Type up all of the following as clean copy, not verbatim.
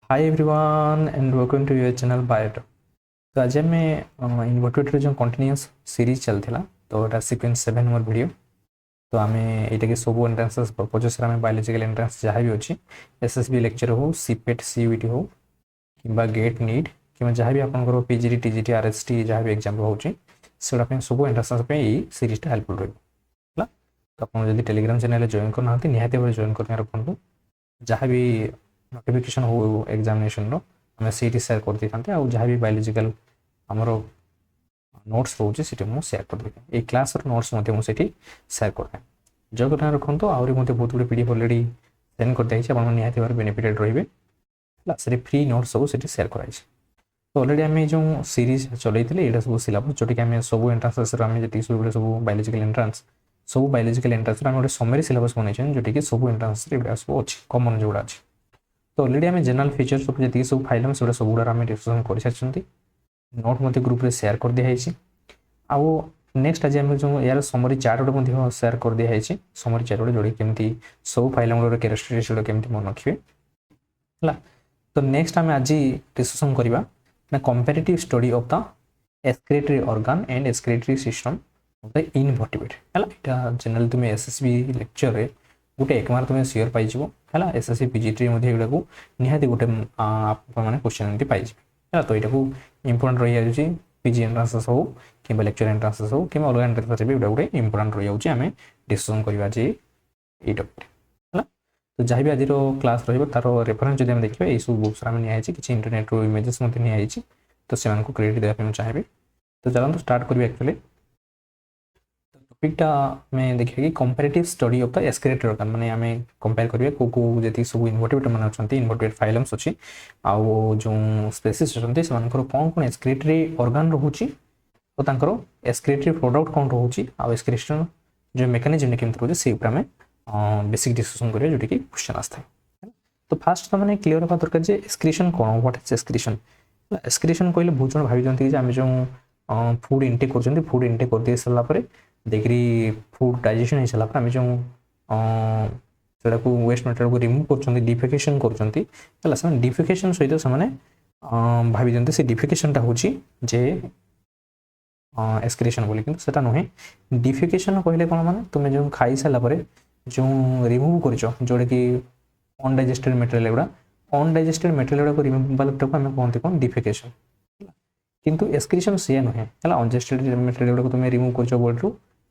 Hi everyone and welcome to your channel Biotalk. तो आज आम इनवर्टेड जो कंटिन्यूअस सीरीज चलता तो यहाँ सीक्वेंस 7 मोर वीडियो। तो आम ये सब एंट्रांस पर्पजेस बायोलॉजिकल एंट्रांस जहाँ भी अच्छी एसएसबी लेक्चर हो सीपेट सीयूटी हो कि गेट नीट कि जहाँ भी आपंकर पीजीटी टीजीटी आरएसटी जहाँ भी एग्जाम रोचे से सब एंट्रांस सीरीजटा हेल्पफुल रहा। तो आप टेलीग्राम चैनल जॉइन करना निहाती भाव जॉइन कर रखुँ जहाँ भी नोटिफिकेशन हो एग्जामिनेशन रो आम सीटी सेयार कर दी था जहाँ भी बायोलॉजिकल आमर नोट्स रोचे सेयार कर दी ये क्लास नोट्स मुझे सेयार करें जो कथा रखुँ आहरी बहुत गुड पीडीएफ अलरेडी सेंड कर दी आप निहाती भाव बेनिफिटेड रे फ्री नोट्स सब सेयार कराई। तो अलरेडी आम जो सीरीज चलते यहाँ सब सिलेबस जोटि आम सब एंट्रांस आम जी सब सब बायोलॉजिकल एंट्रांस सब बायोलॉजिकल एंट्रांस आम गोटे समरी सिलेबस बनई जोटि सब एंट्रांस सब अच्छी कमन जोड़ा अच्छी। तो अलरेडी आम जनरल फीचर सब जी सब फाइल से सब गुड़ा आम डिस्कसन कर सारी नोट मत ग्रुप रे शेयर कर दिखाई आउ नेक्स्ट आज आम जो यार समरी चार्ट गोटे शेयर कर दिखाई समरी चार्ट गोटे जोड़ी केमती सब फाइल कैरेक्टरिस्टिक्स गुड़ा केमती मन रखिए है। तो नेक्स्ट आम आज डिस्कसन करवा ना comparative study of the excretory organ and excretory system of the invertebrate है। यहाँ जनरल तुम एसएसबी लेक्चर रे गोटे एक मार्क तुम सियोर पाई है एसएससी पीजीटी युवा निहाती गोटे मैंने क्वेश्चन पाई है। तो यहाँ इंपोर्टाट रही जाऊँगी पीजी एंट्रांस हो कि लेक्चर एंट्रांस हो कि अलग एंट्रांस भी गोटे इंपोर्टाट रही जाऊँगी आम डिस्कसन करवा ये टॉपिक है। तो जहाँ भी आज क्लास तार रेफरेन्स जब देखा ये सब बुक्स निजी किसी इंटरनेट रो इमेजेस निजी तो से क्रेडिट देवाई चाहिए। तो चलते स्टार्ट करें एक्चुअली टॉपिकटा में देखिए कि comparative study of the excretory organ माने आमे कंपेयर करिवे को जति सब इनवर्टेब्रेट माने अछंती इनवर्टेब्रेट फाइलम्स अछि आउ जो स्पेसीस अछंती सेमानकर कोन एक्सक्रीटरी ऑर्गन रहउची तो तांकर एक्सक्रीटरी प्रोडक्ट कोन रहउची आउ एक्सक्रीशन जो मेकानिज्म ने केमत रहउची से ऊपर में बेसिक डिस्कशन करिवे जोटी कि क्वेश्चन आस्था है। तो फास्ट तो माने क्लियर होबा दरकार जे एक्सक्रीशन कोन व्हाट इज एक्सक्रीशन। एक्सक्रीशन कहले बहुत जन भाबी जंती जे आमे जो फूड इनटेक करजंती फूड इनटेक कर दे सला परे देखिए फूड डाइजेशन हो सारा आम जो वेस्ट मटेरियल को रिमूव कर डिफेकेशन कर डिफेकेशन सहित से भावी दिखते से डिफेकेशनटा हूँ जे एक्सक्रीशन बोली कि सेटा नुहे डिफेकेशन कहले कौन माने तुम जो खाई सारापर जो रिमूव कर जोटा कि अनडाइजेस्टेड मटेरियल गुड़ा अनडाइजेस्टेड मटेरियल गुड़ा रिमूवल आम कहते कौन डिफेकेशन किंतु एक्सक्रीशन सी नुहे है अनडाइजेस्टेड मटेरियल गुड़ा तुम रिमूव कर बॉडी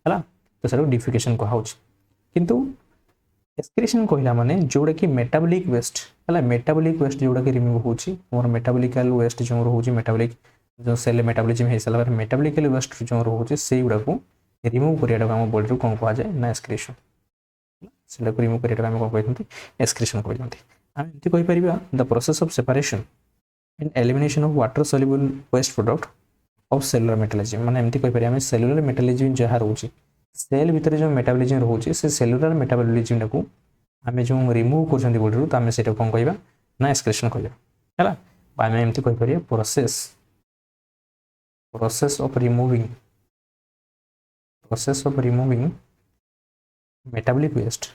है तो सर डिफिकेशन कह किंतु एक्सक्रीशन कहला माने जोड़ा कि मेटाबॉलिक वेस्ट है मेटाबॉलिक वेस्ट जोड़ा कि रिमूव होची मोर मेटाबॉलिकल वेस्ट जो रोची मेटाबॉलिक जो सेल मेटाबॉलिज्म हो सारा मेटाबॉलिकल वेस्ट जो रोचे से गुड़ा को रिमूव करियाटा आम बॉडी रू कौन कहुए ना एक्सक्रीशन से रिमूव करियाटा आम कौन कहते एक्सक्रीशन कहते आम एमती कहीपर the process of separation and elimination of water soluble waste product of cellular metabolism माने एमती कहीपर आम सेलुलर मेटाबॉलिज्म जहाँ रोचे सेल भितर जो मेटाबॉलिज्म रोचे से सेलुलर मेटाबॉलिज्म को आम जो रिमूव कर बॉडी रू तो आम से कौन कहवा ना एक्सक्रीशन कहवा है। आम एमती कहीपर process of removing metabolic waste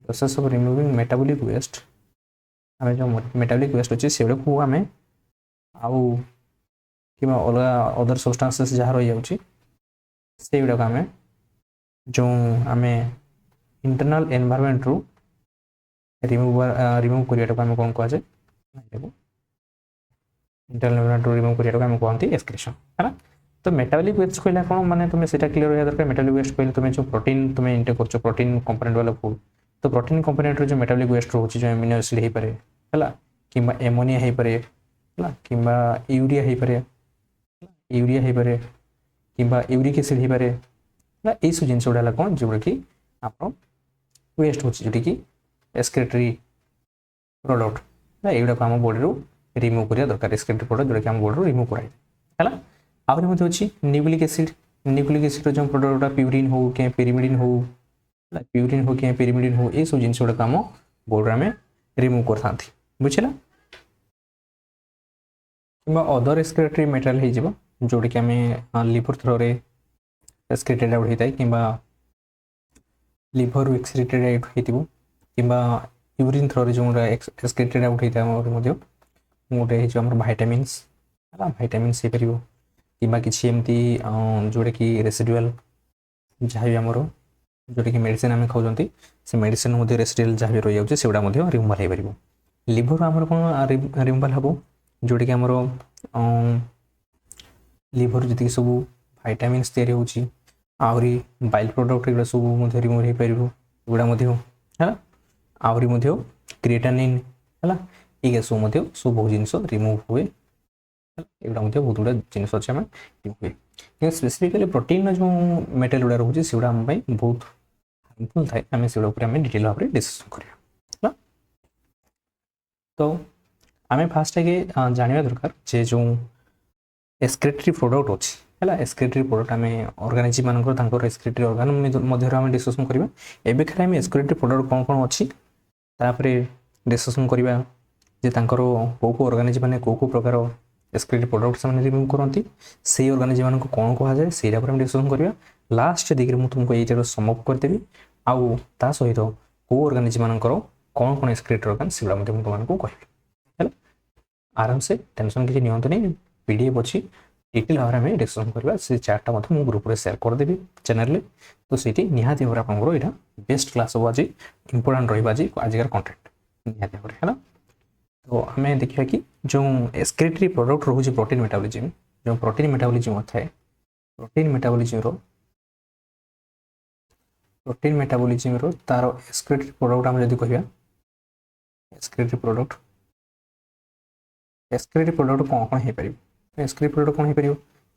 process of removing metabolic waste आम जो मेटाबॉलिक वेस्ट अच्छे से को आम आउ कि अलग अदर सब्सटेंसेस जहाँ रही जाऊँगी से गुड़ाक आम जो आम इंटरनल एनवायरनमेंट रू रिमूव करियाटा आम कौन कहुए इंटरनल एनवायरनमेंट रू रिमूव करियाटा आम कहते एक्सक्रीशन है। तो मेटाबॉलिक वेस्ट कहला कौन माने तुम से क्लियर होगा दरकार मेटाबॉलिक वेस्ट कहले तुम जो प्रोटीन तुम इंटेक कर प्रोटीन कंपोनेंट वाला फूड तो प्रोटीन कंपोनेंट जो मेटाबॉलिक वेस्ट रोचे जो एमिनो एसिड हो पारे है कि एमोनिया हो पारे है कि यूरिया हो पारे कि यूरिक एसिड हो पारे ये सब जिन गुड़ा कौन जोड़ा कि आप वेस्ट हो जोटी कि एक्सक्रीटरी प्रोडक्ट युवा आम बॉडी रू रिमूव करिया दरकार एक्सक्रीटरी प्रोडक्ट जोटा कि आम बॉडी रू रिमूव कराए है। आहरी मध्य अच्छी न्यूक्लिक एसिड जो प्रोडक्ट प्यूरिन हो कि पिरिमिडिन हो कि पिरिमिडिन हो ये सब जिन गुड़ा आम बॉडी में रिमूव कर बुझे कि अदर एक्सक्रीटरी मटेरियल हो जोटा कि आम लिवर थ्रो रे एक्सक्रीटेड आउट होता है कि लिवर एक्सक्रीटेड आउट हो कि यूरिन थ्रो जो एक्सक्रीटेड आउट होता है गोटे आम भाइटामिन्स है भाइटामिन्स हो पार कि किसी एमती जोटा कि रेसिडुअल जहाँ भी आमर जोटा कि मेडिसिन आम खाऊँ से मेडिसिन रेसिडुअल जहाँ भी रही जाऊँगे से रिमूवाल हो पार लिवर आमर कौन रिमूवाल हम जोटा कि आमर लिवर जी सब भाइटामिन्स तैयारी होची आहरी बाइल प्रोडक्ट एगुड़ा सब रिमूव हो पार एगुड़ा है आहरी क्रिएटानिन है ये सब सब बहुत जिन रिमूव हुए एगुड़ा बहुत गुड़ा जिन अच्छे आम हुए कि स्पेसिफिकली प्रोटीन जो मेटेरियल गुड़ा रोचे से आम बहुत हार्मफुल थाए आम से डिटेल भाव में डिस्कसन करा तो आम फास्ट आगे जानवा दरकार जे जो एक्सक्रीटरी प्रोडक्ट अच्छी है एक्सक्रीटरी प्रोडक्ट आम ऑर्गेनाइज मानकर एक्सक्रीटरी ऑर्गन आम डिस्कसन करवा एबे खाली आम एक्सक्रीटरी प्रोडक्ट कौन कौन अच्छी तापरे डिस्कसन करवा जे तांकर को ऑर्गेनाइज माने को प्रकार एक्सक्रीटरी प्रोडक्ट से रिमूव करती से ऑर्गेनाइज मान कौन कहुए से डिस्कसन करवा लास्ट दिग्रे मुझे तुमको ये समअप करदेवी आउ ता सहित को ऑर्गेनाइज मान कौन कौन एक्सक्रीटरी ऑर्गन से तुमको कहबी है आराम से टेंशन किसी नियंतु नहीं पीडीएफ अच्छी डिटेल भाव में डिस्कसन करवा से चार्टा मुझे ग्रुप में शेयर करदेवी चैनल तो सीटी निहाती भाव आपको यहाँ बेस्ट क्लास हम आज इंपोर्टाट रही आजिकार कंटेंट निहाती भाव है तो आम देखा कि जो एक्सक्रीटरी प्रोडक्ट रोचे प्रोटीन मेटाबॉलिज्म जो प्रोटीन मेटाबॉलिज्म थाए प्रोटीन मेटाबॉलिज्म रो तार एक्सक्रीटरी प्रोडक्ट आम जब कह एक्सक्रीटरी प्रोडक्ट कौन कौन हो पार एक्सक्रीटरी प्रोडक्ट कौन हो पार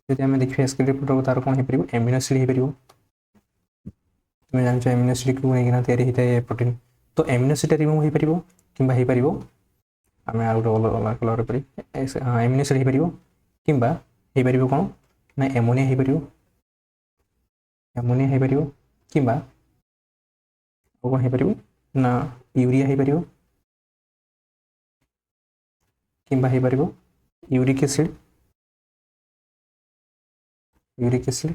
जब आम देखिए एक्सक्रीटरी प्रोडक्ट तार कौन हो पार एमिनो एसिड हो पार तुम जान एमिनो एसिड को लेकिन तैयारी होता है प्रोटीन तो एमिनो एसिड रिमूव हो पार कि हो पार आम आ गए अलग कलर पर एमिनो एसिड हो पार कि कौन ना एमोनिया हो पार कि कौन हो पार ना यूरिया हो पार कि हो पार यूरिक एसिड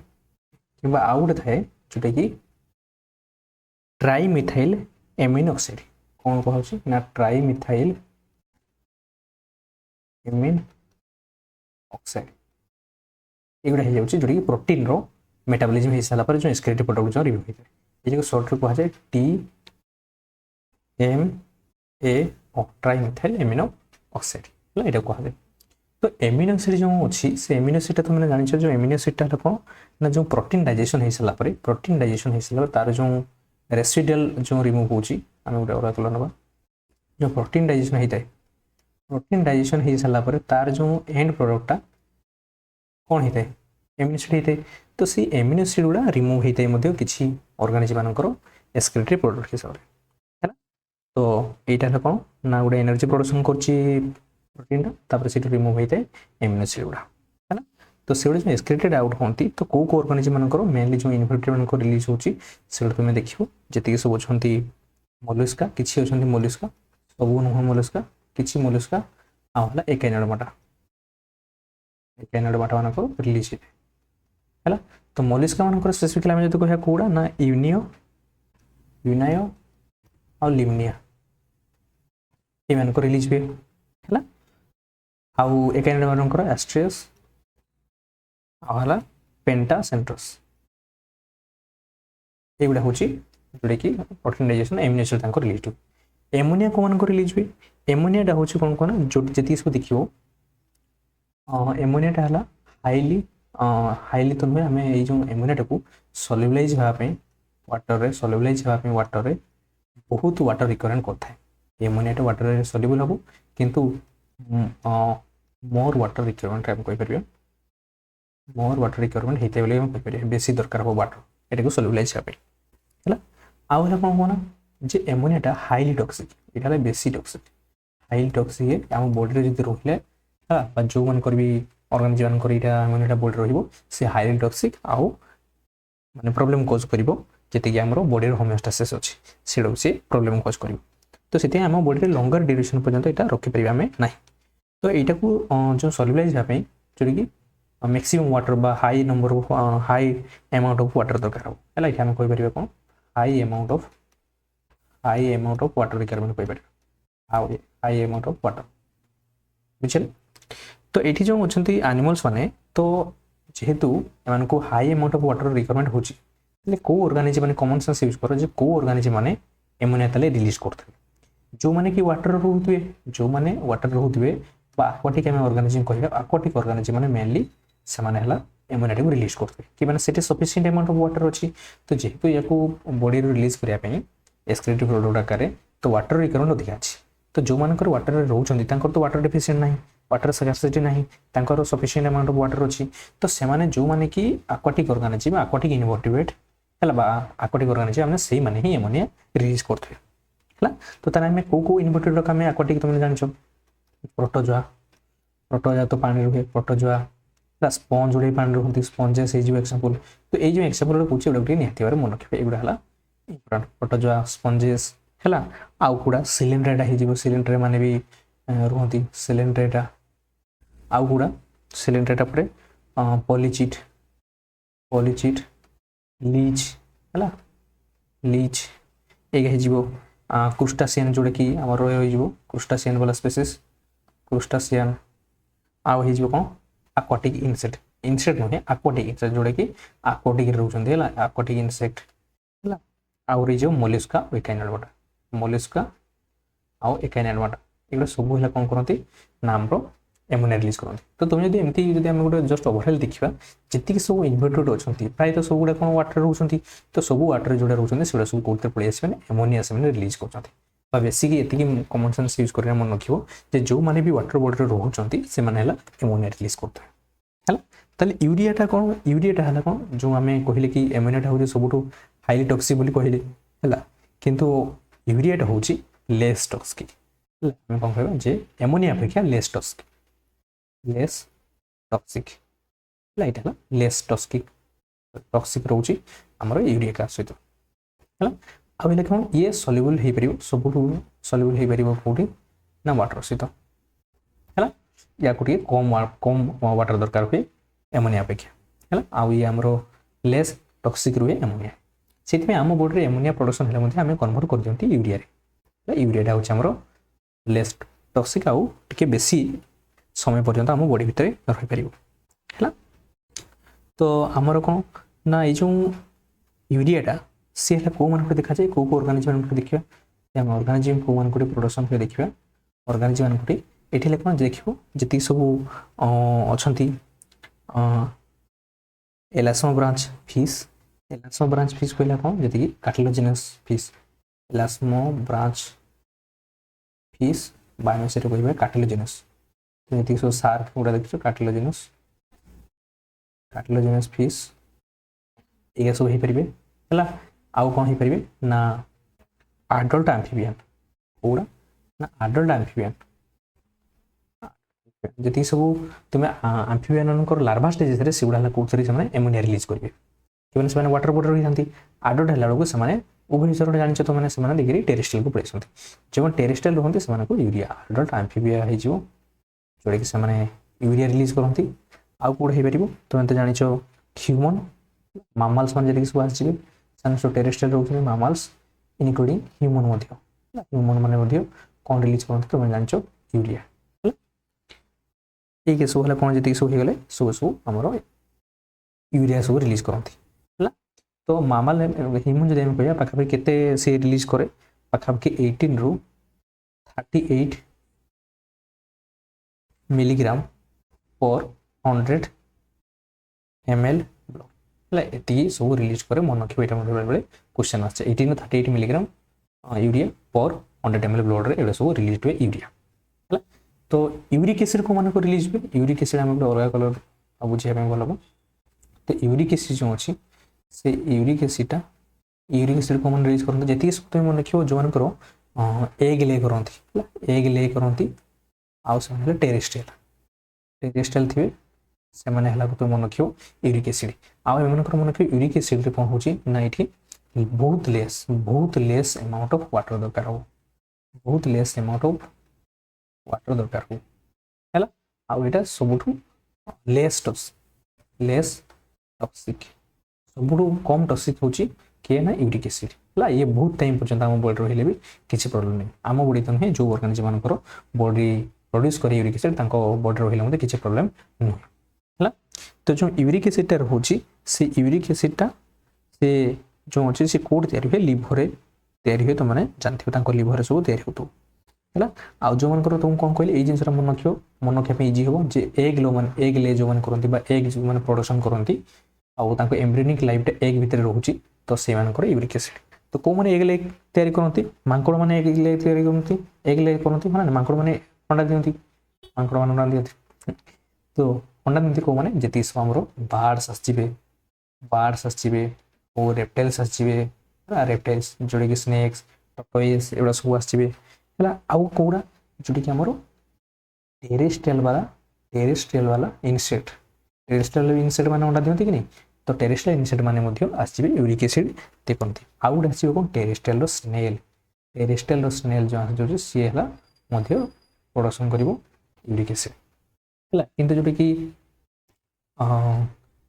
कि आउ गोटे थाए जोटा कि ट्राइमिथाइल एमिनो ऑक्साइड कौन कहूँ ना ट्राइमिथाइल एमिन ऑक्साइड एगुड़ा हो जाए जोटा कि प्रोटीन रो मेटाबॉलिज्म हो सारा जो एक्सक्रीटरी प्रोडक्ट जो रिमूव होता है ये सर्ट कह जाए TMA ट्राइमिथाइल एमिनो ऑक्साइड है यहाँ कह जाए तो एमिनो एसिड जो अच्छी से एमिनो एसिड तुमने जान जो एमिनो एसिड कौन ना जो प्रोटीन डाइजेशन हो सारा तार जो रेसिडुअल जो रिमूव होची आम गोटे अलग कलर ना जो प्रोटीन डाइजेशन होता है प्रोटीन डाइजेशन हो सारा तार जो एंड प्रोडक्टा कौन होता है एमिनो एसिड होता है तो सी एमिनो एसिड गुड़ा रिमूव होता है किसी ऑर्गेनाइज मानकर एक्सक्रीटरी प्रोडक्ट हिसाब से है तो यहाँ कौन ना गोटे एनर्जी प्रोडक्शन कर प्रोटीन तापर से रिमूव होता है एमिनो एसिड गुड़ा है तो से जो एक्सक्रीटेड आउट होती तो कौ ऑर्गेनाइज मानकर मेनली जो इनवर्टेब्रेट मान रिलीज होती तुम देखो जी सब अच्छा मोलस्का किसी अच्छा मोलस्का सब नुह मोलस्का किसी मोलस्का आला एकाइनोडर्माटा मान रिलीज है तो मोलस्का मान स्पेसिफिकली आम जो कह कौड़ा ना यूनायो और लिमनिया ये रिलीज हुए है आउ एकाइनोडर्मा एस्ट्रियस आला पेंटा सेंट्रस ये हूँ जोटा कि protein digestion amino acid release हुए एमोनिया को मान रिलीज हुए एमोनिया हूँ कौन कौन जो जी सब देखो एमोनिया है हाईली तो नुहे आम ये जो एमोनिया को सल्युलाइज हाँपाई वाटर रे बहुत वाटर रिक्वायरमेंट करता है एमोनिया वाटर रे सल्युबल हम किंतु मोर वाटर रिक्वायरमेंट आम कहीपर मोर वाटर रिक्वायरमेंट होता है कहीपर बेसी दरकार हम वाटर यहाँ सल्युलाइज हाँपाई है आउ है कौन कहना जे एमोनिया हाईली टॉक्सिक यहाँ बेसी टॉक्सिक हाईली टॉक्सिक आम बॉडी जो रहा जो मान भी ऑर्गेनाइज मान एमोनिया बॉडी रे हाईली टॉक्सिक आउ माने प्रॉब्लम कॉज करिवो जति कि हमरो बॉडी रो होमियोस्टेसिस अछि सेडो से प्रॉब्लम कॉज करिवो तो सेते हम बॉडी रे लॉन्गर ड्यूरेशन पर्यंत एटा रखि परिबा में नाही तो एटा को जो सॉल्युलाइज हापे जोरि कि मैक्सिमम वाटर बा high number of high amount of water दरकार हो एला हम कहि परिबा कोन high amount of high amount of water requirement कहि पारे हाई अमाउंट ऑफ वाटर बुझिले। तो एठी जो अछंती एनिमल्स माने तो जेहेतु एमान को high amount of water requirement होची ले को ऑर्गेनिज्म माने कॉमन सेंस यूज करो जे को ऑर्गेनिज्म माने एमोनिया तले रिलीज करथे जो माने कि वाटर रहउतबे जो माने वाटर रहउतबे बा aquatic एमे ऑर्गेनिज्म कहबा aquatic ऑर्गेनिज्म माने मेनली से माने हला एमोनिया को रिलीज करथे कि माने सेटे सफिशिएंट अमाउंट ऑफ वाटर अछि तो जेहेतु याको बॉडी रो रिलीज करिया पई एक्सक्रीटिव प्रोडक्ट आकारे तो वाटर रिक्वायरमेंट अधिक अछि तो जो मानकर वाटर रे रहउछंती तांकर तो वाटर डेफिशिएंट नाही वाटर स्कार्सिटी नाही तांकर सफिशिएंट अमाउंट ऑफ वाटर अछि तो से माने जो माने कि aquatic ऑर्गेनिज्म aquatic इनवर्टिब्रेट हला बा aquatic ऑर्गेनिज्म हमने सेही माने ही एमोनिया रिलीज करथे हला। तो ताने में को इनवर्टिब्रेट का में aquatic तुम जानछो प्रोटोजोआ तो पानी रुहे प्रोटोजोआ ला स्पंज उडे पानी रुहंती स्पंजेस हे जो एग्जांपल तो ए जो एग्जांपल रे पूछे उडा निहती बारे मन रखबे एगुडा हला इंपोर्टेंट प्रोटोजोआ स्पंजेस हला आउ कुडा सिलिंड्रेटा हे जीवो सिलिंड्रे माने भी रुहंती सिलिंड्रेटा आउ कुडा सिलिंड्रेटा परे पॉलीचिट लीच हला लीच एग हे जीवो क्रुस्टासियन जोड़े कि हमर हो जीवो क्रुस्टासियन वाला स्पीसीज क्रुस्टासियन आउ हे जीवो कोन aquatic इंसेक्ट नहे aquatic इंसेक्ट जोड़े कि aquatic रहउछंती हला aquatic इंसेक्ट हला आउ रे जो मोलस्का एकाइनोडर्मा मोलस्का आउ एकाइनोडर्मा एगुडा सब हला कोन करंती नाम रो एमोनिया रिलीज करंती। तो तुम जदी एमती जदी हम गोटे जस्ट ओवरऑल देखिबा जति सब इन्वर्टेड अछंती प्राय तो सब गुडा कोन वाटर रहउछंती तो सब वाटर जोडा रहउछंती सेडा सब कोते पळे आसीबे एमोनिया से माने रिलीज करछंती बा बेसिक एतिकी कॉमन सेंस यूज करिया मन रखिबो जे जो माने भी वाटर बॉडी रे रहउछंती से माने हला एमोनिया रिलीज करते हला। तले यूरियाटा कोन यूरियाटा हला कोन जो हमें कहिले कि एमोनियाटा होजे सबुठो हाईली टॉक्सिक बोली कहिले हला किंतु यूरियाटा होची लेस टॉक्सिक हला हम कोन कहबा जे एमोनिया अपेक्षा लेस टॉक्सिक लाइट हला लेस टॉक्सिक रहउची हमर यूरिया का सहित हला। अब एले कोन ये सॉल्युबल हे परिबो सबुठो सॉल्युबल हे परिबो कोठी ना वाटर सहित हला या कोठी कम वाटर दरकार हुए एमोनिया अपेक्षा हला आउ ये हमरो लेस टॉक्सिक रुए एमोनिया सेति में हम बॉडी रे एमोनिया प्रोडक्शन हेले मध्ये हम कन्वर्ट कर दियंती यूरिया रे यूरियाटा होची हमरो लेस टॉक्सिक आउ टिके बेसी समय पर्यंत हम बॉडी भितर रहि परिबो हला। तो हमरो कोन ना ए जो यूरियाटा से हला को मन को देखा जाय को ऑर्गेनिज्म मन को देखिबा हम ऑर्गेनिज्म को मन को प्रोडक्शन के देखिबा ऑर्गेनिज्म मन को एठी लेखन देखिबो जति सब अछंती एलास्मो ब्रांच फिश कहला कोन जति कार्टिलेजिनस फिश एलास्मो ब्रांच फिश बायोमेस रे कहबा कार्टिलेजिनस जति सब शार्क उडा देखियो कार्टिलेजिनस फिश एगा सब हे परिबे हला आउ कोन हे परिबे ना एडल्ट एम्फिबियन उडा ना एडल्ट एम्फिबियन जति सब तुम एम्फिबियन को लार्वा स्टेज रे सिगुडा ला कोथरी से माने एमोनिया रिलीज करबे कि माने से माने वाटर बॉडी रही थांती एडल्ट हला लोग से माने उभय सर जानछ तो माने से माने देखि टेरेस्ट्रियल को पळेसंती जेमन टेरेस्ट्रियल रहंती से माने को यूरिया एडल्ट एम्फिबिया हे जिवो जोडे कि से माने यूरिया रिलीज करंती आउ कोड हे परिबो तुम त जानिछ ह्यूमन मामल्स मान जति सब आछिबे सन सो टेरेस्ट्रियल रहउछन मामल्स इनक्लूडिंग ह्यूमन मध्ये ह्यूमन माने मध्ये कोन रिलीज करंती तुम जानिछ यूरिया एक सब हला कोन जति सब हे गले सब हमरो यूरिया सब रिलीज करंती हला। तो मामल ह्यूमन जदि हम कहया पाखा केते से रिलीज करे पाखा के 18 रु 38 मिलीग्राम पर 100 ml हला एती सब रिलीज करे मन रखिबो एटा मध्ये बेले क्वेश्चन आछे 18 टू 38 मिलीग्राम यूरिया पर 100 ml ब्लड रे एटा सब रिलीज हुए यूरिया हला। तो यूरिक एसिड को माने को रिलीज हुए यूरिक एसिड हम अलग कलर बुझे पे भलो तो यूरिक एसिड जो अछि से यूरिक एसिड को मन रिलीज करन जति सब तुम मन रखियो जो मन करो एग ले करंती आउ से माने टेरेस्ट्रियल थिबे से माने हला को तुम मन रखियो यूरिक एसिड आउ मन कर मन रखियो यूरिक एसिड रे कोन होची ना इठी बहुत लेस अमाउंट ऑफ वाटर दरकार हो बहुत लेस अमाउंट ऑफ वाटर दरकार हो हैला आउ एटा सबुठु लेस टॉक्सिक सबुठु कम टॉक्सिक होची किए ना यूरिक एसिड है ये बहुत टाइम पर्यंत आम बॉडी रही भी किसी प्रोब्लेम नहीं आम बॉडी तो नुहे जो ऑर्गेनिजम मानकर बॉडी प्रोड्यूस करे यूरिक एसिड बॉडी रही किसी प्रोब्लेम नुहे है तो जो यूरिक एसिडटा रोचे से यूरिक एसिडटा से जो अच्छे से कोड या लिभर तैयारी हुए तुमने जानते लिभर सब तैयारी हो है आउ जो मन तुम कौन कहले ये जिनसा मन रख मन रखा इजी हम जे एग लो मैंने एग ले जो मैंने करती एग जो मैंने प्रोडक्शन करती आउ एम्ब्रियोनिक लाइफटा एग भितर रोचे तो से यूरिक एसिड तो कौ मैंने एग लेग तैयारी करती मांकड़ मैंने एग लेग तैयारी करती एग लेग करती माने मांकड़ मैंने अंडा दिखती मांकड़ मैंने अंडा दिखती तो अंडा दिखती कौ मैंने जी सब आमर बार्ड्स आसवे और रेप्टाइल्स आसवे रेप्टाइल्स जोड़ा कि स्नेक्स टॉर्टोइज एगुड़ा सब आसवे है आउ कौड़ा जोटा कि आमर टेरेस्ट्रियल वाला इनसेक्ट टेरेस्ट्रियल इनसेक्ट मैंने अंडा दिखती कि नहीं तो टेरेस्ट्रियल इनसेक्ट मैंने आसवे यूरिक एसिड देखते आउ गोटे आसो कौन टेरेस्ट्रियल स्नेल जो आसूँ सी है प्रोडक्शन कर यूरिक एसिड है कि जोटा कि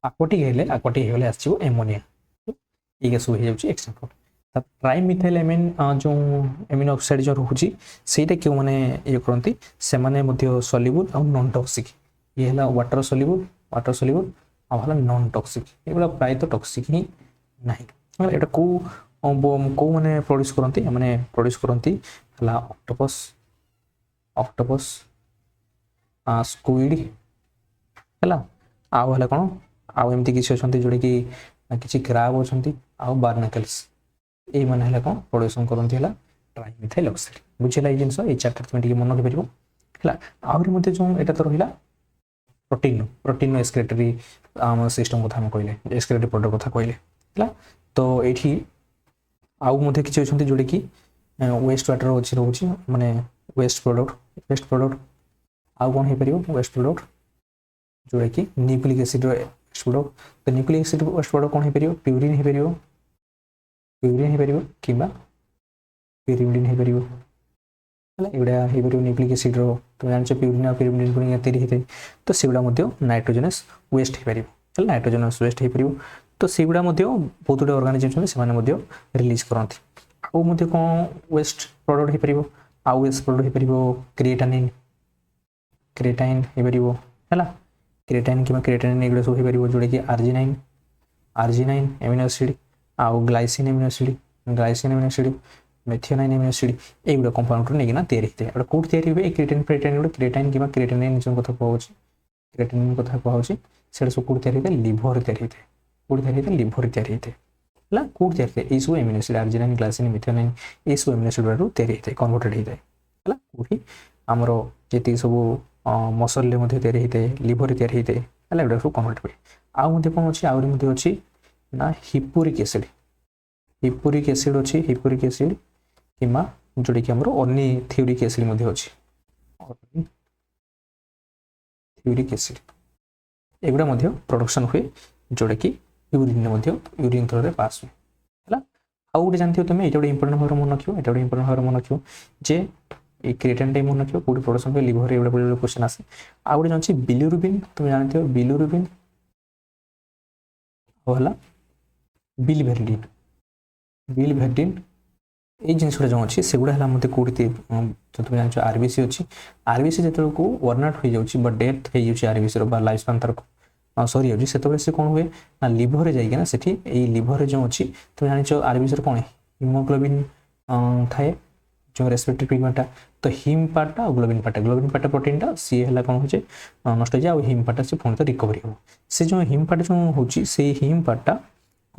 आक्वाटिक हेले आसो एमोनिया ये सब हो जाए एक्सट्रा ट्राइमिथाइल एमिन जो एमिनो ऑक्साइड जो रोचे सहीटा क्यों मैंने ये करती से सल्युबल और नॉन टॉक्सिक ये है वाटर सल्युबल आला नॉन टॉक्सिक ये प्राय तो टॉक्सिक ही ना यहाँ कौ मैंने प्रोड्यूस करती मैंने प्रोड्यूस करती है ऑक्टोपस स्क्विड है आउ है कौन आउ एमती किसी अच्छा जोड़े कि किसी क्रैब अच्छा आउ बार्नाकल्स ये मैंने है कौन प्रोडक्शन करती है ट्राइमिथाइल ऑक्साइड बुझेगा ये जिन ये चार्टर तुम मन रखिपर है आहरी जो यहाँ तो रहा प्रोटीन एक्सक्रेटरी आम सिस्टम कथा कहले एक्सक्रेटरी प्रोडक्ट कथा कहले है तो ये आउ किसी अच्छा जोड़े कि वेस्ट वाटर अच्छी रोचे माने वेस्ट प्रोडक्ट आउ कौन हो पार वेस्ट प्रोडक्ट जोड़ा कि न्यूक्लिक एसिड वेस्ट प्रोडक्ट तो न्यूक्लिक एसिड वेस्ट प्रोडक्ट कौन हो पार प्यूरिन हो पार कि पिरिमिडिन हो पार एगुड़ा हो पार न्यूक्लिक एसिड तुम जान प्यूरिन और पिरिमिडिन या तो सेगुड़ा नाइट्रोजेनस वेस्ट हो पार नाइट्रोजेनस वेस्ट हो पार तो सेगुड़ा बहुत गुड ऑर्गेनिजम से रिलीज करती आउ कौन वेस्ट प्रोडक्ट हो पार आउ वेस्ट प्रोडक्ट हो पार क्रिएटाइन हो पार है क्रिएटाइन कि क्रिएटाइन एगुड़ा सब हो पार जोड़ा कि आर्जिनाइन एमिनो एसिड आउ glycine amino acid methionine amino acid एगुड़ा कंपाउंड नहीं तैयारी होता है कौट तैयारी हुए क्रिएटाइन कि क्रिएटाइन जो कथा कहुच्छे क्रिएटाइन कथा कहुच्छे से सब कौट तैयारी होता है लिभर तैयारी होता है कौट तैयारी होता है लिभर तैयारी होता है कौट तैयारी होता है ये सब amino acid arginine glycine methionine ये सब एमिनो एसिड गुड़ा तैयारी होता है कन्वर्टेड होता है कौटी आमर जी सब मसल तैयारी होता है लिभर तैयारी होता है एगुड़ा सब कन्वर्ट हुए आउ कौन अच्छी आहरी अच्छी ना हिप्पुरिक एसिड अच्छी हिप्पुरिक एसिड कि जोटा कि ऑर्निथ्यूरिक एसिड अच्छी थ्यूरिक एसिड एगुड़ा प्रोडक्शन हुए जोटा कि यूरिन थ्रो रे पास हुए है आउ गोटे जानते हो तुम ये गोटे इंपोर्टेंट भाव मन रखो ये गोटे इंपोर्टेंट भाव मन रखो जे ये क्रिएटाइन टाइम मन रखो कौट प्रोडक्शन हुए लिभर एगुड़ा क्वेश्चन आसे आउ गोटे जानते बिलिरुबिन तुम जानते हो बिलिरुबिन है बिलभेरडिन ये जिनसा जो अच्छी सेगुड़ा है मतलब कौटी जो तुम जान आरबीसी अच्छी आरबीसी जो वर्नआउट हो जाए डेथ हो आरबीसी लाइफ स्पान तार सरी जाऊँगी से कौन हुए ना लिभर जाइना से लिभर जो अच्छी तुम जान आरबीसी कौन हिमोग्लोबिन थाए जो रेस्पिरेटरी पिगमेंटा तो हिम पार्टा और ग्लोबिन पार्टा प्रोटीनटा सी है कौन हो नष्ट हो जाए हिम पार्टा से पुणी तो रिकवरी हो से जो हिम पार्ट जो होची से हिम पार्टा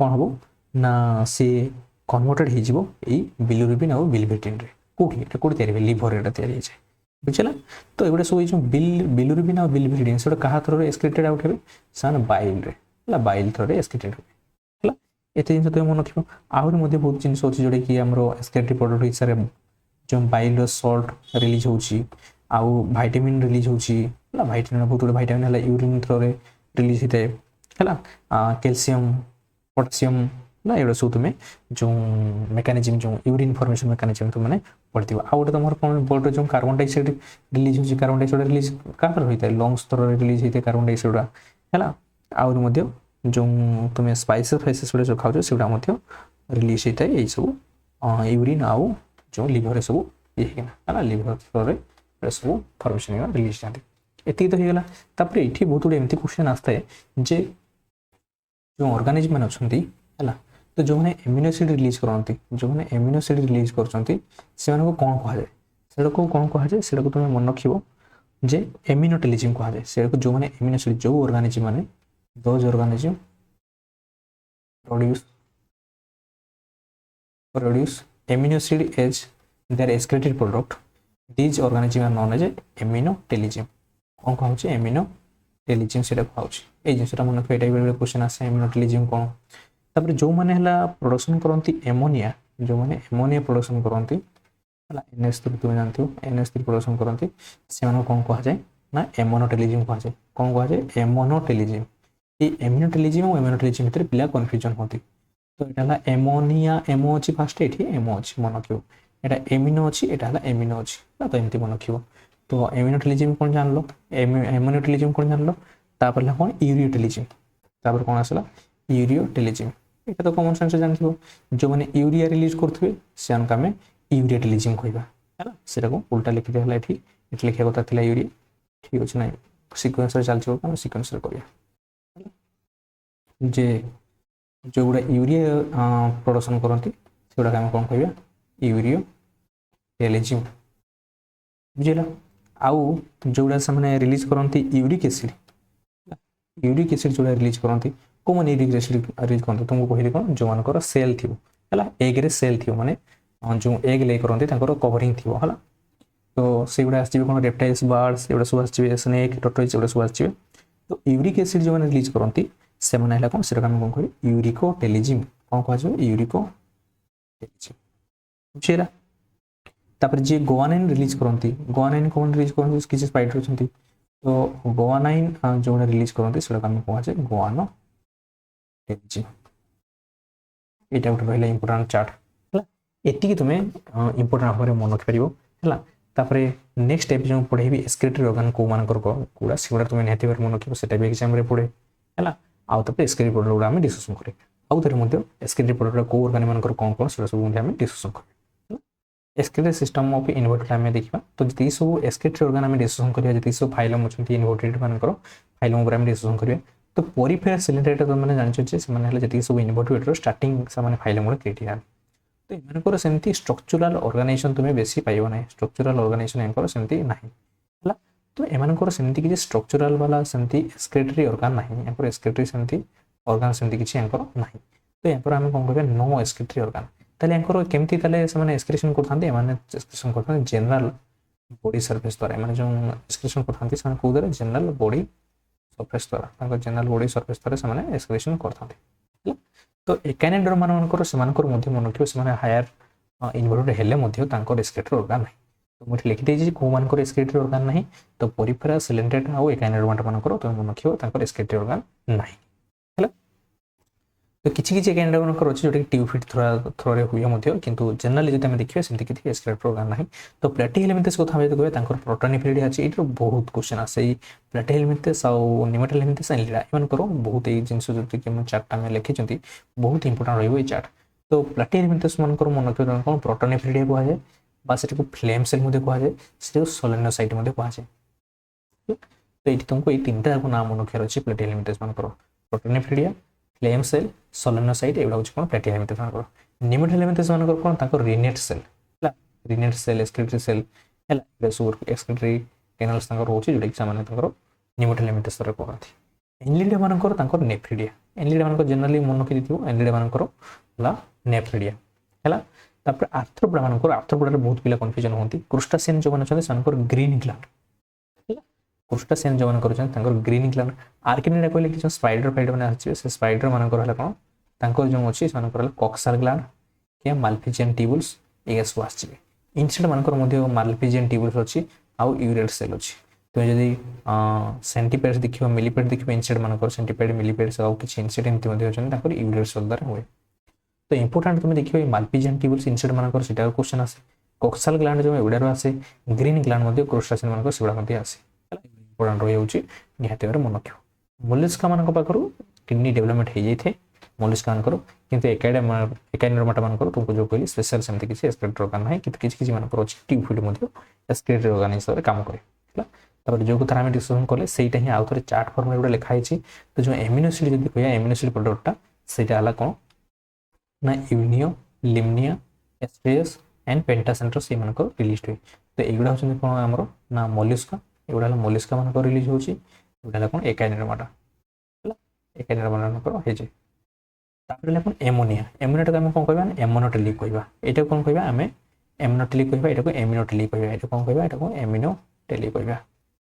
कौन हम ना सी कन्वर्टेड हो बिलिरुबिन और बिलभेटिन कौट तैयारी लिभर एटा तैयारी जाए बुझेगा तो एगुड़ा सब जो बिलिरुबिन और बिलभेटिन से क्या थ्रो एक्सक्रीटेड आउट हे से बाइल थ्रो एक्सक्रीटेड है ये जिन तुम मन रख आहरी बहुत जिन अच्छे जोटा कि आम एक्सक्रीटरी प्रोडक्ट हिसाब से जो बाइल सल्ट रिलीज हो भाइटामिन रिलीज होगा भाइटामिन बहुत गुड भाइटामिन है यूरिन थ्रो रिलीज होता है कैल्शियम पोटासियम ना एगुड़ा सब तुम्हें जो मेकानिजम जो यूरिन फॉर्मेशन मेकानिजम तुमने पढ़ी आउ गोटे तुम कौन ब्लड जो कार्बन डाइऑक्साइड रिलीज हो कार्बन डाइऑक्साइड रिलीज क्या होता है लंग्स थ्रो रिलीज होता है कार्बन डाइऑक्साइड है आहरी जो तुम्हें स्पाइसेस फाइसेस गुड़ा जो खाओ से रिलीज होता है यही सब यूरिन आउ जो लिवर सब ये है लिवर थ्रो सब फॉर्मेशन रिलीज जाती एति तो होगा तापर ये बहुत गुड एमती क्वेश्चन आता है जे जो ऑर्गेनिज्म मैंने अच्छा है तो जो मैंने एमिनो एसिड रिलीज करती जो मैंने एमिनो एसिड रिलीज कर कौन कहुए से कौन कहुए से तुम मन रख जे एमिनोटेलिजिम कहुए से जो मैंने एमिनो एसिड जो ऑर्गेनिज्म मैंने those organism produce amino acid as their excreted product these organisms are known as aminotelism कौन कहूँ एमिनोटेलिजिम से ये जिनसा मन रखिए ये क्वेश्चन आसे एमिनोटेलिजिम कौन तापर जो मैंने प्रोडक्शन करती एमोनिया जो मैंने एमोनिया प्रोडक्शन करती NH3 तुम जानते हो NH3 प्रोडक्शन करती से कौन कहुए ना एमोनोटेलिजिम कहुए कौन कहुए एमोनोटेलिजिम ये एमिनोटेलिजिम और एमोनोटेलिजिम भितर पिला कन्फ्यूजन होती तो यहाँ एमोनिया एमो अच्छी फास्ट ये एमो अच्छी मन रख यहाँ एमिनो अच्छी यहाँ एमिनो अच्छी तो एमती मन रख तो एमिनोटेलिजिम कौन जान लो एमोनोटेलिजिम कौन जान लो तापर कौन यूरियोटेलिजिम तापर कौन आसला यूरियोटेलिजिम ये तो कॉमन सेंस जान जो मैंने यूरिया रिलीज करेंगे से आम यूरियोटेलिजिम कहवा है से उल्टा लिखी दिया ये लिखा कथा था यूरिया ठीक अच्छे ना सिक्वेन्स चलती सिक्वेन्स कर जे जो गुड़ा यूरिया प्रोडक्शन करती से गुड़ा कौन कहवा यूरियोटेलिजिम बुझेगा आउ जो गुड़ा से रिलीज करती यूरिक एसिड जो रिलीज करती कौ मैंने यूरिक एसिड रिलीज करते तुमको कहली कौन जो मान सेल थी है एग्रे सेल थी माने जो एग ले करती कवरिंग थी है तो से गुड़ा आसवे कौन रेप्टाइल्स बर्ड्स एगुड़ा सब आसवे स्नेक टर्टोइज एगुड़ा सब आसवे तो यूरिक एसिड जो मैंने रिलीज करती से मैंने कौन से कौन कह यूरिकोटेलिजिम कौन कह यूरिकोटेलिजिम बुझेगा तापर जी गोआनाइन रिलीज करती गोआनाइन कौन रिलीज करती किसी स्पाइडर अच्छा तो गोआनाइन जो रिलीज करती से कहुए गोआनोटेलिजिम यहाँ गोटे रहा इंपोर्टाट चार्ट है ये तुम्हें इंपोर्टाट भाव में मन रखिपर है नेक्स्ट स्टेप जो पढ़ेबी एक्सक्रीटरी ऑर्गन कौ मानकर कौड़ा से तुम्हें निहत मन रखिए से एग्जाम पढ़े है आउ तब एक्सक्रीटरी प्रोडक्ट गुड़ा डिस्कसन करें आउ थे एक्सक्रीटरी प्रोडक्ट कौ ऑर्गन मान कौन कौन से सब डिस्कसन करें एक्सक्रीटरी सिस्टम ऑफ इनवर्टेड आम देखा तो जी सब एक्सक्रीटरी ऑर्गन आम डिस्कसन करा जी सब फाइलम अच्छा इनवर्टेड मान फाइलम उपर डिस्कसन करें तो पेरिफेरल सिलिंडर तुमने जान जी सब इनवर्टेड स्टार्टिंग से फाइलम गुड़ा क्रिएट है तो एमनकर सेमती स्ट्रक्चरल ऑर्गेनाइजेशन तुम्हें बेसी पाइब ना स्ट्रक्चरल ऑर्गेनाइजेशन एमकर सेमती ना है तो एमनकर सेमती किसी स्ट्रक्चरल वाला सेमती एक्सक्रीटरी ऑर्गन ना एमकर एक्सक्रीटरी सेमती ऑर्गन सेमती किसी एमकर ना तो एमपर आम कौन कह नो एक्सक्रीटरी ऑर्गन ताले एमकर केमती ताले से एक्सक्रीशन करते एक्सक्रीशन करते जनरल बॉडी सरफेस द्वारा एम जो एक्सक्रीशन करते से कौ द्वारा जनरल बॉडी सरफेस द्वारा जनरल बॉडी सरफेस द्वारा से एक्सक्रीशन करते तो एकाइनेडर मानकर से मन रखिए से हायर इनवर्टेड हेले एक्सक्रीटरी ऑर्गन ना तो मुझे लिखिदे कौ मान एक्सक्रीटरी ऑर्गन ना तो पेरिफेरल सिलिंडर आउ एकाइनेडर मानकर तुम मन रखिए एक्सक्रीटरी ऑर्गन ना तो किसी किसी एकाइनेडर मानकर अच्छे जोटा ट्यूब फिट थ्रो हुए किंतु जनरली जो देखिए सेमती किसी एक्सक्रीटरी ऑर्गन ना तो प्लेटिहेलमिंथेस कथा कहते प्रोटोनिफेरिडिया अच्छी ये बहुत क्वेश्चन आसे प्लेटिहेलमिंथेस आउ निमेटोहेलमिंथेस एंड एमनकर बहुत ये जिन जो चार्टा में लिखी बहुत इंपोर्टाट रही चार्ट तो प्लेटिहेलमिंथेस मानकर मन रखिए कौन प्रोटोनिफेरिडिया कहुए से फ्लेम सेल कहुए से सोलेनोसाइट कहुए तो ये तुमको ये तीन टाक नाम मन रखार अच्छे प्लेटिहेलमिंथेस मानकर प्रोटोनिफेरिडिया फ्लेम सेल सोलेनोसाइट एगुड़ा हूँ कौन प्लेटिहेलमिंथेस मानकर निमेटोहेलमिंथेस मानकर कौन रिनेट सेल रिनेट सेल एक्सक्रीटरी सेल है सब एक्सक्रीटरी कैनाल्स रोचे जोटा कि निमेटोहेलमिंथेस कहते एनलिडिया मानकर नेफ्रिडिया एनलिडिया मान जनरली मन रखी एनलिडिया मानकर नेफ्रिडिया है तापर आर्थ्रोपोडा मानकर आर्थ्रोपोडा बहुत पिला कन्फ्यूजन होती क्रुस्टासियन जो मैंने अच्छे ग्रीन ग्लैंड क्रुस्टासियन जो मैंने ग्रीन ग्लैंड आर्किनिडा कहले कि स्पाइडर फाइडर मैंने आसे से स्पाइडर मानकर कौन जो अच्छी से कॉक्साल ग्लैंड क्या माल्फिजियन ट्यूबुल्स ये सब आसवे इनसेक्ट मानकर माल्फिजियन ट्यूबुल्स अच्छी आउ यूरेट सेल अच्छी तुम जदि सेंटीपेड्स देखिए मिलीपेड देखिए इनसेक्ट मानकर सेंटीपेड मिलीपेड्स आउ किसी इनसेक्ट एमती अच्छे यूरेट सेल द्वारा हुए तो इंपोर्टाट तुम देखिए माल्फिजियन ट्यूबुल्स इनसेक्ट मानकर सीटा क्वेश्चन आसे कॉक्साल ग्लैंड जो एगुड़ार आसे ग्रीन ग्लैंड क्रुस्टासियन मानकर सेगुड़ा आसे इंपोर्टाट रही निहत मन रख मोलस्का मान पाखु किडनी डेवलपमेंट हो जाए मोलस्का मानकर किंतु एकाइनोडर्माटा मानकर तुमको जो कहली स्पेशल सेमती किसी एक्सक्रीटरी ऑर्गन नहीं किंतु किसी किसी मानकर अछि ट्यूबफिड मध्ये एक्सक्रीटरी ऑर्गन हिसाब से काम करे हला तापर जो कथा हम डिस्कशन करले सेटा ही आउ थरे चार्ट फॉर्म रे गुडा लिखा हिची तो जो एमिनो एसिड जदी कहया एमिनो एसिड प्रोडक्टटा सेटा हला कोन ना यूनियो लिम्निया एस्ट्रेस एंड पेंटासेंट्रोस ये मानकर रिलीज हुए तो एगुडा होचन कोन हमरो ना मोलस्का एगुडा हला मोलस्का मानकर रिलीज होची एगुडा हला कोन एकाइनोडर्माटा हला एकाइनोडर्माटा मानकर हे जे तापर अपन एमोनिया एमोनिया हम कोन कहबा एमोनोटेलिक कहबा एटा कोन कहबा हमें एमोनोटेलिक कहबा एटा को एमिनोटेलिक कहबा एटा कोन कहबा एटा को एमिनोटेलिक कहबा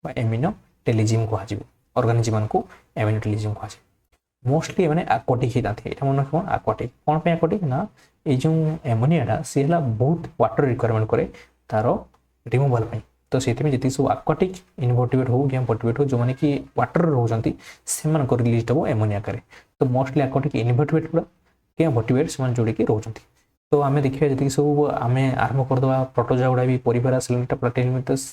बा एमिनोटेलिजिम को आजिबो ऑर्गेनिज्म को एमिनोटेलिजिम को आजिबो मोस्टली माने एक्वाटिक ही थाथे एटा मन कोन एक्वाटिक कोन पे एक्वाटिक ना ए जो एमोनियाटा सी हला बहुत वाटर रिक्वायरमेंट करे तारो रिमूवल पे तो सेति में जति सब एक्वाटिक इनवर्टिब्रेट हो या वर्टिब्रेट हो जो माने कि वाटर रहउजंती से मन को रिलीज हो एमोनिया करे तो मोस्टली एक्वाटिक इनवर्टिब्रेट पूरा के वर्टिब्रेट से मन जोड़ी के रहउजंती तो आमे देखिया जति सब आमे आरंभ कर दवा प्रोटोजोआ गुडा भी परिवार सिलेंटा प्लाटिनमिटस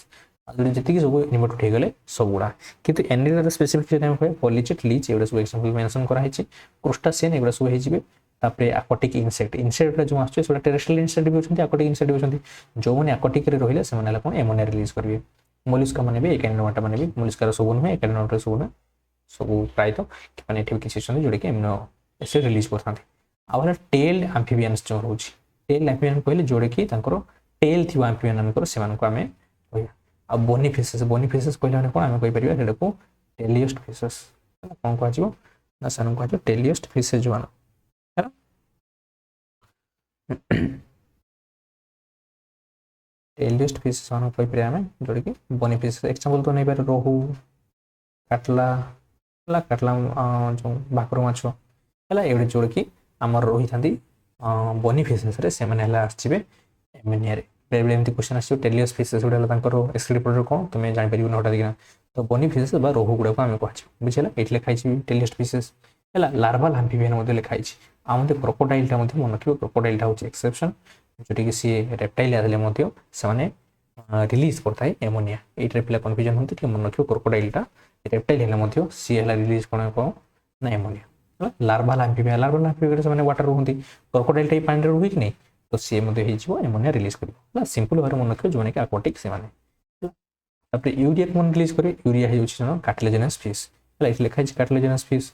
आदि जति सब इनवर्ट हो गले सब गुडा किंतु एनडीर स्पेसिफिक टाइम होय पॉलीचेट लीच एवडा सब एग्जांपल मेंशन करा हिची क्रुस्टासियन एवडा सब हे जिवे तापरे एक्वाटिक इंसेक्ट जो आछे सोडा टेरेस्ट्रियल इंसेक्ट भी होछंती एक्वाटिक इंसेक्ट भी होछंती जो माने एक्वाटिक रे रहिले से माने कोन एमोनिया रिलीज करबे मोलस्का माने भी एकाइनोडर्माटा माने भी मोलस्का रो सबन है एकाइनोडर्माटा सबन सब प्राय तो माने एठी किछि छंदी जोडे के एमिनो एसिड रिलीज करथांती आवर टेल्ड एम्फिबियंस जो रहउची टेल एम्फिबियन कहले जोडे की तांकर टेल थिवा एम्फिबियन हमकर से मानको हमें कहया आ बोनीफिशेस कहले माने कोन हमें कहि परिबा जेडा को टेलियोस्ट फिशेस कोन कहै छिबो ना सनम कहै छ टेलियोस्ट फिशेस जो टेलियोस्ट फिश मान कोई पे हमें जोड़ी की बनी फिश एग्जांपल तो नहीं पारे रोहू काटला जो भाकुर माछ हला एवडे जोड़ी की हमर रोही थांदी बनी फिशेस रे से माने हला आछिबे एमोनिया रे बेबे एमती क्वेश्चन आछियो टेलियोस्ट फिशेस गुडा तांकर एक्सक्रीटरी प्रोडक्ट कोन तुमे जानि परिबो नोटा दिना तो बनी फिशेस बा रोहू गुडा को हमें कहछि बुझिला एटले खाइछि टेलियोस्ट फिशेस हला लार्वाल एम्फिबियन मध्ये लिखाइछि आमते क्रोकोडाइल टा मध्ये मन रखियो क्रोकोडाइल टा होछि एक्सेप्शन जोटी कि सी रेप्टाइल आदले मध्ये से माने रिलीज करता है एमोनिया एटरे पिला कंफ्यूजन होंती कि मन रखियो क्रोकोडाइल टा रेप्टाइल हेला मध्ये सी हेला रिलीज को ना एमोनिया लार्वाल एम्फिबियन से माने वाटर होंती क्रोकोडाइल टा पानी रे रुहि कि नहीं तो सी मध्ये हे जिवो एमोनिया रिलीज करिवो सिंपल भार मन रखियो जो माने कि एक्वाटिक से माने तापर यूरिया कोन रिलीज करे यूरिया हे होछि न कार्टिलेजिनस फिश हला इस लिखा छै कार्टिलेजिनस फिश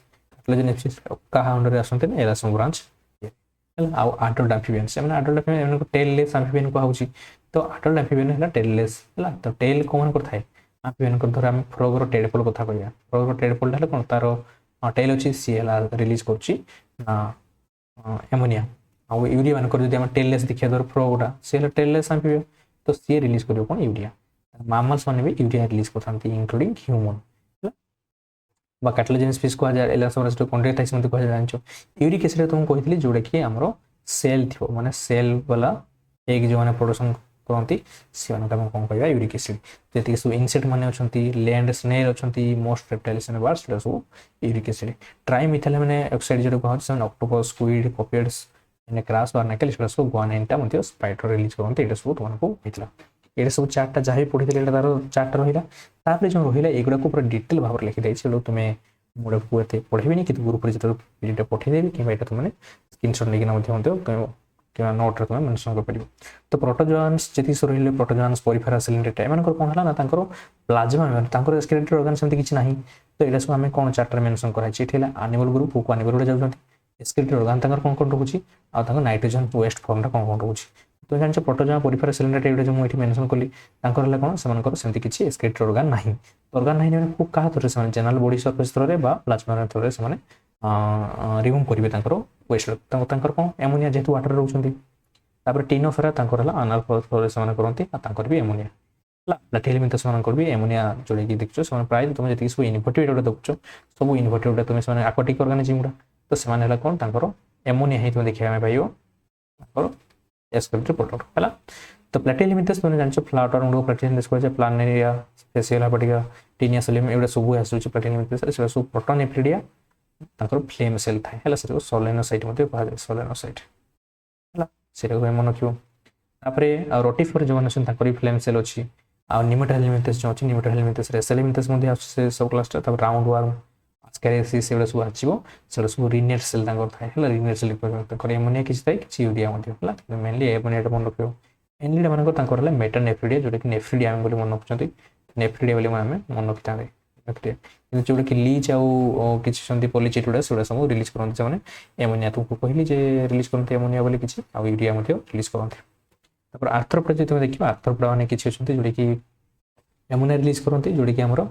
कहा अंडर आसंते ना एरासम ब्रांच आ अडल्ट एम्फिबियन से माने अडल्ट एम्फिबियन को टेललेस एम्फिबियन को होची तो अडल्ट एम्फिबियन है टेललेस हला तो टेल कोन कर थाए एम्फिबियन को धर हम फ्रॉग रो टेडपोल कथा कहया फ्रॉग रो टेडपोल हला कोन तारो टेल अछि सी हला रिलीज करछि ना एमोनिया आ यूरिया मान कर जदी हम टेललेस देखिया धर फ्रॉगडा से हला टेललेस एम्फिबियन तो सी रिलीज करियो कोन यूरिया मामल्स माने भी यूरिया रिलीज करथांती इंक्लूडिंग ह्यूमन बा कार्टिलेजिनस फिश को हजार एला समरस कॉन्ट्रैक्टाइज मते कह जानछो यूरिक एसिड तुम कहितली जोडे कि हमरो सेल थिबो माने सेल वाला एग जो माने प्रोडक्शन करंती से माने हम कोन कहबा यूरिक एसिड जेति सु इंसेक्ट माने अछंती लैंड स्नेल अछंती most reptiles and birds so uric acid trimethyl माने ऑक्साइड जो कहछ ऑक्टोपस स्क्विड कॉपियड्स एने क्रास बारनाकल सो गुआनाइन टा मते स्पाइडर रिलीज करंती एटा सब तुमको हितला एटा सब चार्ट जाहि पढितले एटा तारो चार्ट रहिला तापर जो रहिला एगुडा को पूरा डिटेल भाव लिखि दै छै तुमे मोडे पुते पढेबिनी कि ग्रुप रे जतो वीडियो पठे देबी कि एटा तुमने स्क्रीनशॉट लेकिन मध्ये कि नोट रे तुमे मेंशन कर परिबो तो प्रोटोजोआन्स जति सो रहिले प्रोटोजोआन्स परिफेरा सिलिंडेट एमान कर कोन हला ना तांकर प्लाज्मा में तांकर स्केलेटल ऑर्गन समिति किछ नाही तो एटा सब हमें कोन चार्ट रे मेंशन करा छै एठेला एनिमल ग्रुप को एनिमल रे जाउछंती स्केलेटल ऑर्गन तांकर कोन रहउची आ तांकर नाइट्रोजन वेस्ट फॉर्म रा कोन रहउची तो जानछ प्रोटोजोआ परिफेरा सिलिंडेट एटा जो एठी मेंशन करली तांकर हला कोन समानकर समिति किछ स्केलेटल ऑर्गन नाही ऑर्गन नाही ने को कहा थरे से जनरल बॉडी सरफेस थरे बा प्लाज्मा थरे से माने रिमूव करिवे तांकर वेस्ट तांकर कोन एमोनिया जेतु वाटर रहउछंती तापर टिनोफेरा तांकर हला अनाल थरे से माने करंती आ तांकर भी एमोनिया ला प्लाटिहेलियम मिथस मानकर भी एमोनिया जोड़े की देखछो से प्राय तुम जति सब इनवर्टेड देखछो सब इनवर्टेड तुम से एक्वाटिक ऑर्गेनिज्म गुडा तो से माने हला कोन तांकर एमोनिया हे तुम देखिया में पाइयो तांकर एक्सक्रीटरी प्रोडक्ट हला तो प्लाटिहेलियम मिथस तुम जानछो फ्लावर उडो प्लाटिहेलियम मिथस को प्लानेरिया फेसियल हाइपोटिका टीनिया सोलियम एवडा सब आसुची प्लाटिहेलियम मिथस से सब प्रोटॉन एफ्रिडिया तांकर फ्लेम सेल थाए हला से सोलेनोसाइट मध्ये कहा जाय सोलेनोसाइट हला सेटा को मन रखियो तापरे रोटिफर जो माने तांकर फ्लेम सेल अछि आ निमेटोहेलियम मिथस जो अछि निमेटोहेलियम मिथस रे सेल मिथस मध्ये से सब क्लस्टर तापर राउंड वर्म ସ୍କାରିସିସ୍ ସେଗୁଡ଼ା ସବୁ ଆସିବ ସେଗୁଡ଼ା ସବୁ ରିନେଟ୍ ସେଲ୍ ତାଙ୍କର ଥାଏ ହେଲା ରିନେଟ୍ ସେଲ୍ ତାଙ୍କର ଏମୋନିଆ କିଛି ଥାଏ କିଛି ୟୁରିଆ ମଧ୍ୟ ହେଲା ମେନଲି ଏମୋନିଆଟା ମନେ ରଖିବ ଏନଲିଡା ମାନଙ୍କର ତାଙ୍କର ହେଲା ମେଟା ନେଫ୍ରିଡ଼ିଆ ଯେଉଁଟାକି ନେଫ୍ରିଡ଼ିଆ ବୋଲି ମନେ ରଖୁଛନ୍ତି ନେଫ୍ରିଡ଼ିଆ ବୋଲି ଆମେ ମନେ ରଖିଥାନ୍ତି କିନ୍ତୁ ଯେଉଁଟାକି ଲିଚ୍ ଆଉ କିଛି ଅଛନ୍ତି ପଲିଚିଟ୍ ଗୁଡ଼ା ସେଗୁଡ଼ା ସବୁ ରିଲିଜ୍ କରନ୍ତି ସେମାନେ ଏମୋନିଆ ତୁମକୁ କହିଲି ଯେ ରିଲିଜ୍ କରନ୍ତି ଏମୋନିଆ ବୋଲି କିଛି ଆଉ ୟୁରିଆ ମଧ୍ୟ ରିଲିଜ୍ କରନ୍ତି ତାପରେ ଆର୍ଥ୍ରୋପୋଡା ଯଦି ତୁମେ ଦେଖିବ ଆର୍ଥ୍ରୋପୋଡା ମାନେ କିଛି ଅଛନ୍ତି ଯେଉଁଟାକି ଏମୋନିଆ ରିଲିଜ୍ କରନ୍ତି ଯେଉଁଟାକି ଆମର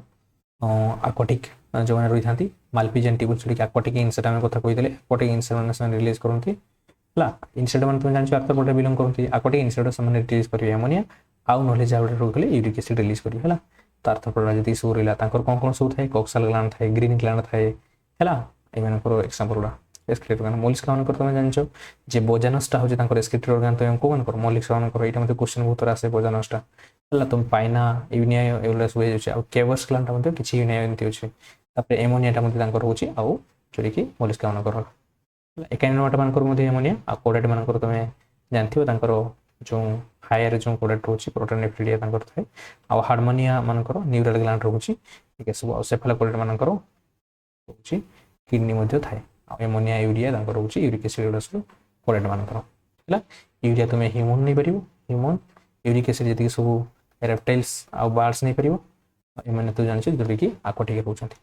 ଆକ୍ୱାଟିକ୍ ଯେଉଁମାନେ ରହିଥାନ୍ତି ମାଲପିଜିଆନ୍ ଟ୍ୟୁବୁଲ୍ସ ଯେଉଁଟାକି ଆକ୍ୱାଟିକ୍ ଇନସେକ୍ଟ ଆମେ କଥା କହିଥିଲେ ଆକ୍ୱାଟିକ୍ ଇନସେକ୍ଟ ମାନେ ସେମାନେ ରିଲିଜ୍ କରନ୍ତି ହେଲା ଇନସେକ୍ଟ ମାନେ ତୁମେ ଜାଣିଛ ଆର୍ଥ୍ରୋପୋଡା ବିଲଙ୍ଗ କରନ୍ତି ଆକ୍ୱାଟିକ୍ ଇନସେକ୍ଟ ସେମାନେ ରିଲିଜ୍ କରିବେ ଏମୋନିଆ ଆଉ ନହେଲେ ଯାହା ଗୋଟେ ରହୁଥିଲେ ୟୁରିକ୍ ଏସିଡ୍ ରିଲିଜ୍ କରିବେ ହେଲା ତ ଆର୍ଥ୍ରୋପୋଡା ଯେତିକି ସବୁ ରହିଲା ତାଙ୍କର କ'ଣ ସବୁ ଥାଏ କକ୍ସାଲ ଗ୍ଲାଣ୍ଡ ଥାଏ ଗ୍ରୀନ୍ ଗ୍ଲାଣ୍ଡ ଥାଏ ହେଲା ଏମାନଙ୍କର ଏକ୍ସାମ୍ପଲ୍ ଗୁଡ଼ା ଏସ୍କ୍ରିଟୋରୀ ଅର୍ଗାନ ମୋଲିସ୍କା ମାନଙ୍କର ତୁମେ ଜାଣିଛ ଯେ ବୋଜାନସ୍ଟା ହେଉଛି ତାଙ୍କର ଏସ୍କ୍ରିଟୋରୀ ଅର୍ଗାନ ତୁମେ କେଉଁମାନଙ୍କର ମୋଲିସ୍କା ମାନଙ୍କର ଏଇଟା ମଧ୍ୟ କ୍ୱେଶ୍ଚନ୍ ବହୁତ ଥର ଆସେ ବୋଜାନସ୍ଟା ହେଲା ତୁମ ପାଇନା ୟୁନିଆ ଏଗୁଡ଼ା ସବୁ ହେଇଯାଉଛି ଆଉ କେଭସ୍ ଗ୍ଲାଣ୍ଡଟା ମଧ୍ୟ କିଛି ୟୁନିଆ ଏମିତି ଅଛି ତାପରେ ଏମୋନିଆଟା ମଧ୍ୟ ତାଙ୍କର ହେଉଛି ଆଉ ଯେଉଁଟାକି ମୋଲିସ୍କା ମାନଙ୍କର ହେଲା ଏକାଇନୋମାଟା ମାନଙ୍କର ମଧ୍ୟ ଏମୋନିଆ ଆଉ କୋଡ଼େଟ୍ ମାନଙ୍କର ତୁମେ ଜାଣିଥିବ ତାଙ୍କର ଯେଉଁ ହାୟର ଯେଉଁ କୋଡ଼େଟ୍ ରହୁଛି ପ୍ରୋଟୋନେଫ୍ରିଡ଼ିଆ ତାଙ୍କର ଥାଏ ଆଉ ହାର୍ମୋନିଆ ମାନଙ୍କର ନ୍ୟୁରାଲ୍ ଗ୍ଲାଣ୍ଡ ରହୁଛି ଠିକ୍ ସବୁ ଆଉ ସେଫାଲୋକୋଡ଼େଟ୍ ମାନଙ୍କର ରହୁଛି କିଡନୀ ମଧ୍ୟ ଥାଏ ଆଉ ଏମୋନିଆ ୟୁରିଆ ତାଙ୍କର ରହୁଛି ୟୁରିକ୍ ଏସିଡ୍ ଗୁଡ଼ା ସବୁ କୋଡ଼େଟ୍ ମାନଙ୍କର ହେଲା ୟୁରିଆ ତୁମେ ହ୍ୟୁମାନ୍ ନେଇପାରିବ ହ୍ୟୁମାନ୍ ୟୁରିକ୍ ଏସିଡ୍ ଯେତିକି ସବୁ ରେପ୍ଟାଇଲ୍ସ ଆଉ ବାର୍ଡସ୍ ନେଇପାରିବ ଏମାନେ ତ ଜାଣିଛ ଯେଉଁଟାକି ଆକ୍ୱାଟିକ୍ ରହୁଛନ୍ତି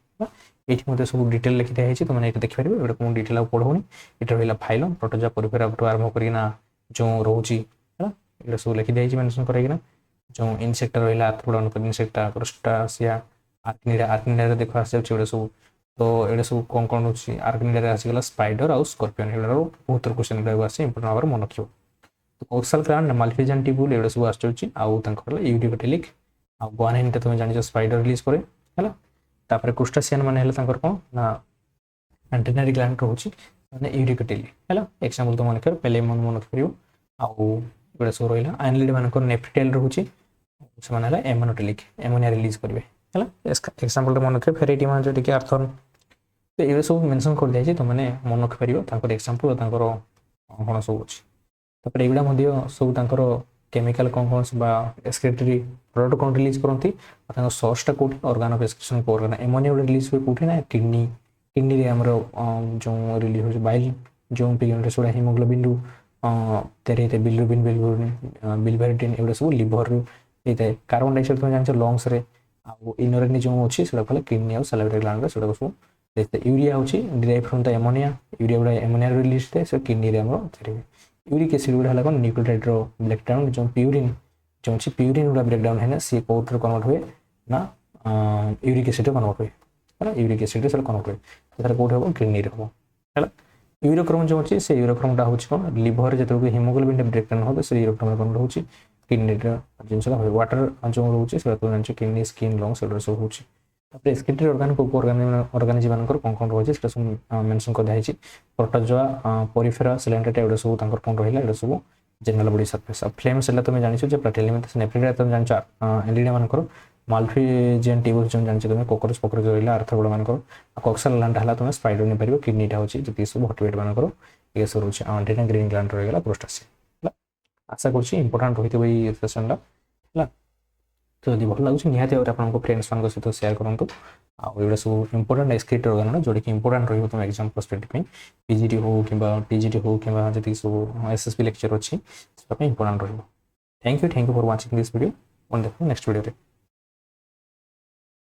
ଏଇଠି ମଧ୍ୟ ସବୁ ଡିଟେଲ୍ ଲେଖି ଦିଆହେଇଛି ତୁମେ ଏଇଟା ଦେଖିପାରିବ ଏଇଟା ମୁଁ ଡିଟେଲ୍ ଆଉ ପଢ଼ଉନି ଏଇଟା ରହିଲା ଫାଇଲମ୍ ପ୍ରୋଟୋଜୋଆ ପୋରିଫେରାଠୁ ଆରମ୍ଭ କରିକିନା ଯେଉଁ ରହୁଛି ହେଲା ଏଇଟା ସବୁ ଲେଖି ଦିଆହେଇଛି ମେନସନ୍ କରାଇକିନା ଯେଉଁ ଇନସେକ୍ଟ ରହିଲା ଆର୍ଥ୍ରୋପୋଡା ଇନସେକ୍ଟା କ୍ରୋଷ୍ଟାସିଆ ଆର୍କିନିଡାରେ ଦେଖ ଆସିଯାଉଛି ଏଗୁଡ଼ା ସବୁ ତ ଏଇଟା ସବୁ କ'ଣ ରହୁଛି ଆର୍କିନିଡାରେ ଆସିଗଲା ସ୍ପାଇଡର ଆଉ ସ୍କର୍ପିଅନ୍ ଏଗୁଡ଼ାର ବହୁତ ଥର କ୍ୱେଶ୍ଚନ୍ ଏଗୁଡ଼ାକୁ ଆସେ ଇମ୍ପୋର୍ଟାଣ୍ଟ ଭାବରେ ମନେ ରଖିବ ତ କକ୍ସାଲ ଗ୍ଲାଣ୍ଡ ମାଲପିଜିଆନ୍ ଟ୍ୟୁବୁଲ୍ ଏଗୁଡ଼ା ସବୁ ଆସୁଛି ଆଉ ତାଙ୍କର ହେଲା ୟୁରିକୋଟେଲିକ୍ ଆଉ ଗୁଆନିନ୍ଟା ତୁମେ ଜାଣିଛ ସ୍ପାଇଡର ରିଲିଜ୍ କରେ ହେଲା ତାପରେ କ୍ରୁଷ୍ଟାସିଆନ୍ ମାନେ ହେଲେ ତାଙ୍କର କ'ଣ ନା ଆଣ୍ଟେନାରୀ ଗ୍ଲାଣ୍ଡ ରହୁଛି ମାନେ ୟୁରିକୋଟେଲି ହେଲା ଏକ୍ସାମ୍ପଲ୍ ତ ମନେ ରଖିବ ପେଲେମନ୍ ମନେ ରଖିପାରିବ ଆଉ ଏଗୁଡ଼ା ସବୁ ରହିଲା ଆଇନଲିଡ୍ ମାନଙ୍କର ନେଫ୍ରିଟାଇଲ୍ ରହୁଛି ସେମାନେ ହେଲା ଏମୋନୋଟେଲିକ୍ ଏମୋନିଆ ରିଲିଜ୍ କରିବେ ହେଲା ଏକ୍ସାମ୍ପଲ୍ଟା ମନେ ରଖିବ ଫେରେଟି ମାନେ ଯେଉଁଟାକି ଆର୍ଥନ୍ ତ ଏଗୁଡ଼ା ସବୁ ମେନସନ୍ କରିଦିଆଯାଇଛି ତୁମେ ମନେ ରଖିପାରିବ ତାଙ୍କର ଏକ୍ସାମ୍ପଲ୍ ତାଙ୍କର କ'ଣ ସବୁ ଅଛି ତାପରେ ଏଗୁଡ଼ା ମଧ୍ୟ ସବୁ ତାଙ୍କର କେମିକାଲ କ'ଣ ବା ଏକ୍ସକ୍ରିଟୋରୀ ପ୍ରଡ଼କ୍ଟ କ'ଣ ରିଲିଜ୍ କରନ୍ତି ଆଉ ତାଙ୍କ ସୋର୍ସଟା କେଉଁଠି ଅର୍ଗାନ ଅଫ୍ ଏକ୍ସକ୍ରିସନ୍ କେଉଁ ଅର୍ଗାନ ଏମୋନିଆ ଗୋଟେ ରିଲିଜ୍ ହୁଏ କେଉଁଠି ନା କିଡନୀରେ ଆମର ଯେଉଁ ରିଲିଜ୍ ହେଉଛି ବାଇଲ୍ ଯେଉଁ ପିରିୟଡ଼ରେ ସେଗୁଡ଼ା ହିମୋଗ୍ଲୋବିନ୍ରୁ ତିଆରି ହେଇଥାଏ ବିଲଭେରିଟିନ୍ ଏଗୁଡ଼ା ସବୁ ଲିଭରରୁ ହେଇଥାଏ କାର୍ବନ ଡାଇଅକ୍ସାଇଡ୍ ତୁମେ ଜାଣିଛ ଲଙ୍ଗସରେ ଆଉ ଇନୋରେନି ଯେଉଁ ଅଛି ସେଟା କହିଲେ କିଡନୀ ଆଉ ସାଲାଭେରୀ ଗ୍ଲାଣ୍ଡରେ ସେଗୁଡ଼ା ସବୁ ଦେଇଥାଏ ୟୁରିଆ ହେଉଛି derive from the ammonia urea ଗୁଡ଼ା ଏମୋନିଆରୁ ରିଲିଜ୍ ଥାଏ ସେ କିଡନୀରେ ଆମର ତିଆରି ହୁଏ ୟୁରିକ୍ ଏସିଡ୍ ଗୁଡ଼ା ହେଲା କ'ଣ ନ୍ୟୁକ୍ଲିଓଟାଇଡ୍ର ବ୍ରେକ୍ଡାଉନ୍ ଯେଉଁ ପିଉରିନ୍ ଯେଉଁ ଅଛି ପିଉରିନ୍ ଗୁଡ଼ା ବ୍ରେକ୍ଡାଉନ୍ ହେଲେ ସିଏ କେଉଁଥିରେ କନଭର୍ଟ ହୁଏ ନା ୟୁରିକ୍ ଏସିଡ୍ରେ କନଭର୍ଟ ହୁଏ ହେଲା ୟୁରିକ୍ ଏସିଡ୍ରେ ସେଟା କନଭର୍ଟ ହୁଏ ସେଟା କେଉଁଠି ହେବ କିଡନୀରେ ହେବ ହେଲା ୟୁରୋକ୍ରୋମ୍ ଯେଉଁ ଅଛି ସେ ୟୁରୋକ୍ରୋମ୍ଟା ହେଉଛି କ'ଣ ଲିଭରରେ ଯେତେବେଳେ ହିମୋଗ୍ଲୋବିନ୍ଟା ବ୍ରେକ୍ଡାଉନ୍ ହେବ ସେ ୟୁରୋକ୍ରୋମ୍ରେ କ'ଣ ରହୁଛି କିଡନୀର ଜିନିଷଟା ହୁଏ ୱାଟର ଯେଉଁ ରହୁଛି ସେଟା ତ ଜାଣିଛ କିଡନୀ ସ୍କିନ୍ ଲଙ୍ଗ ସେଗୁଡ଼ା ସବୁ ହେଉଛି ତାପରେ ଏକ୍ସକ୍ରିଟୋରୀ ଅର୍ଗାନ କେଉଁ ଅର୍ଗାନିଜମ୍ ମାନଙ୍କର କ'ଣ କ'ଣ ରହୁଛି ସେଟା ସବୁ ମେନସନ୍ କରାଯାଇଛି ପ୍ରୋଟୋଜୋଆ ପୋରିଫେରା ସିଲେଣ୍ଡ୍ରେଟା ଏଗୁଡ଼ା ସବୁ ତାଙ୍କର କ'ଣ ରହିଲା ଏଗୁଡ଼ା ସବୁ ଜେନେରାଲ ବଡି ସର୍ଫେସ୍ ଆଉ ଫ୍ଲେମ୍ସ ହେଲା ତୁମେ ଜାଣିଛ ଯେ ପ୍ଲାଟିହେଲମିନ୍ଥସ୍ ନେଫ୍ରିଡ଼ିଆ ତୁମେ ଜାଣିଛ ଏଲିଡା ମାନଙ୍କର ମାଲପିଜିଆନ୍ ଟ୍ୟୁବୁଲ୍ସ ଯେଉଁ ଜାଣିଛ ତୁମେ କୋକରୋଚ୍ ରହିଲା ଆର୍ଥ୍ରୋପୋଡା ମାନଙ୍କର ଆଉ କକ୍ସାଲ ଗ୍ଲାଣ୍ଡ ହେଲା ତୁମେ ସ୍ପାଇଡର ନେଇପାରିବ କିଡନୀଟା ହେଉଛି ଯେତିକି ସବୁ ହର୍ଟିବେଟ୍ ମାନଙ୍କର ଏ ସବୁ ରହୁଛି ଆଉ ଆଣ୍ଟିନା ଗ୍ରୀନ୍ ଗ୍ଲାଣ୍ଡ ରହିଗଲା କ୍ରୋଷ୍ଟାସିଆ ହେଲା ଆଶା କରୁଛି ଇମ୍ପୋର୍ଟାଣ୍ଟ ରହିଥିବ ଏଇ ସେସନ୍ଟା ହେଲା ତ ଯଦି ଭଲ ଲାଗୁଛି ନିହାତି ଭାବରେ ଆପଣଙ୍କ ଫ୍ରେଣ୍ଡସ୍ମାନଙ୍କ ସହିତ ସେୟାର କରନ୍ତୁ ଆଉ ଏଗୁଡ଼ା ସବୁ ଇମ୍ପୋର୍ଟାଣ୍ଟ ଏକ୍ସକ୍ରିଟୋରୀ ଅର୍ଗାନ ଯେଉଁଟାକି ଇମ୍ପୋର୍ଟାଣ୍ଟ ରହିବ ତୁମ ଏକ୍ଜାମ୍ ପର୍ସପେକ୍ଟିଭ୍ ପାଇଁ ପିଜିଟି ହେଉ କିମ୍ବା ଟିଜିଟି ହେଉ କିମ୍ବା ଯେତିକି ସବୁ ଏସ୍ଏସ୍ପି ଲେକ୍ଚର ଅଛି ସେଟା ପାଇଁ ଇମ୍ପୋର୍ଟାଣ୍ଟ ରହିବ thank you for watching this video ପୁଣି ଦେଖନ୍ତୁ ନେକ୍ସଟ ଭିଡ଼ିଓରେ